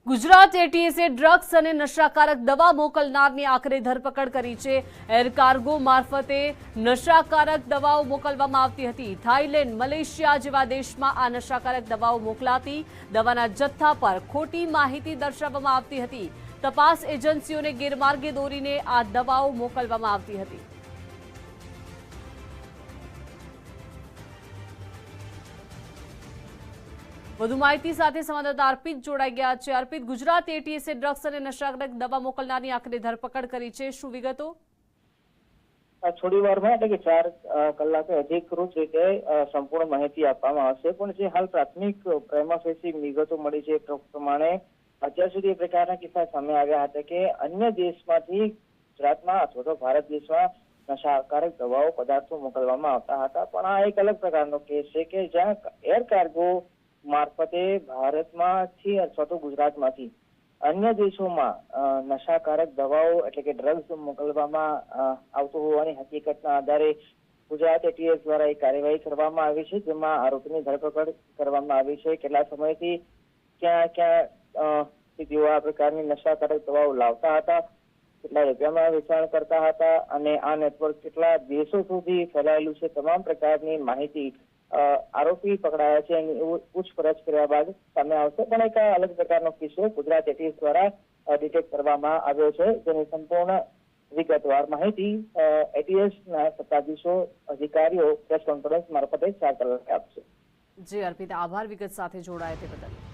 Gujarat એટીએસે drugs અને નશાકારક દવા મોકલનારની આખરે ધરપકડ કરી છે। એર કાર્ગો મારફતે નશાકારક દવાઓ મોકલવામાં આવતી હતી। થાઈલેન્ડ, મલેશિયા જેવા દેશમાં આ નશાકારક દવાઓ મોકલાતી। દવાના જથ્થા પર ખોટી માહિતી દર્શાવવામાં આવતી હતી। તપાસ એજન્સીઓને ગેરમાર્ગે દોરીને આ દવાઓ મોકલવામાં આવતી હતી। વધુ માહિતી સાથે સંવાદદાતા અર્પિત જોડાઈ ગયા છે। અર્પિત, ગુજરાત એટીએસે ડ્રગ્સ અને નશાકારક દવા મોકલનારની આખરે ધરપકડ કરી છે, શું વિગતો? થોડી વારમાં એટલે કે 4 કલાકે અધિકૃત રીતે સંપૂર્ણ માહિતી આપવામાં આવશે, પણ જે હાલ પ્રાથમિક પ્રેમાફેસી વિગતો મળી છે તે પ્રમાણે અત્યાર સુધી એ પ્રકારના કિસ્સા સામે આવ્યા હતા કે અન્ય દેશમાંથી ગુજરાતમાં અથવા તો ભારત દેશમાં નશાકારક દવાઓ પદાર્થો મોકલવામાં આવતા હતા। પણ આ એક અલગ પ્રકારનો કેસ છે કે જ્યાં એર કાર્ગો મારફતે ભારતમાંથી અથવા તો ગુજરાતમાંથી અન્ય દેશોમાં નશાકારક દવાઓ એટલે કે ડ્રગ્સ મોકલવામાં આવતો હોવાની હકીકતના આધારે ગુજરાત એટીએસ દ્વારા એક કાર્યવાહી કરવામાં આવી છે, જેમાં આરોપીની ધરપકડ કરવામાં આવી છે। કેટલા સમયથી ક્યાં તેઓ આ પ્રકારની નશાકારક દવાઓ લાવતા હતા, કેટલા રૂપિયામાં વેચાણ કરતા હતા અને આ નેટવર્ક કેટલા દેશો સુધી ફેલાયેલું છે, તમામ પ્રકારની માહિતી આરોપી પકડાયા છે અને પૂછપરછ કર્યા બાદ સામે આવશે। પણ એક અલગ પ્રકારનો કિસ્સો ગુજરાત એટીએસ દ્વારા ડિટેક્ટ કરવામાં આવ્યો છે, જેની સંપૂર્ણ વિગતવાર માહિતી એટીએસના સત્તાધીશો અધિકારીઓ પ્રેસ કોન્ફરન્સ મારફતે 4 કલાકે આપશે। જી અર્પિત, આભાર વિગત સાથે જોડાયા તે બદલ।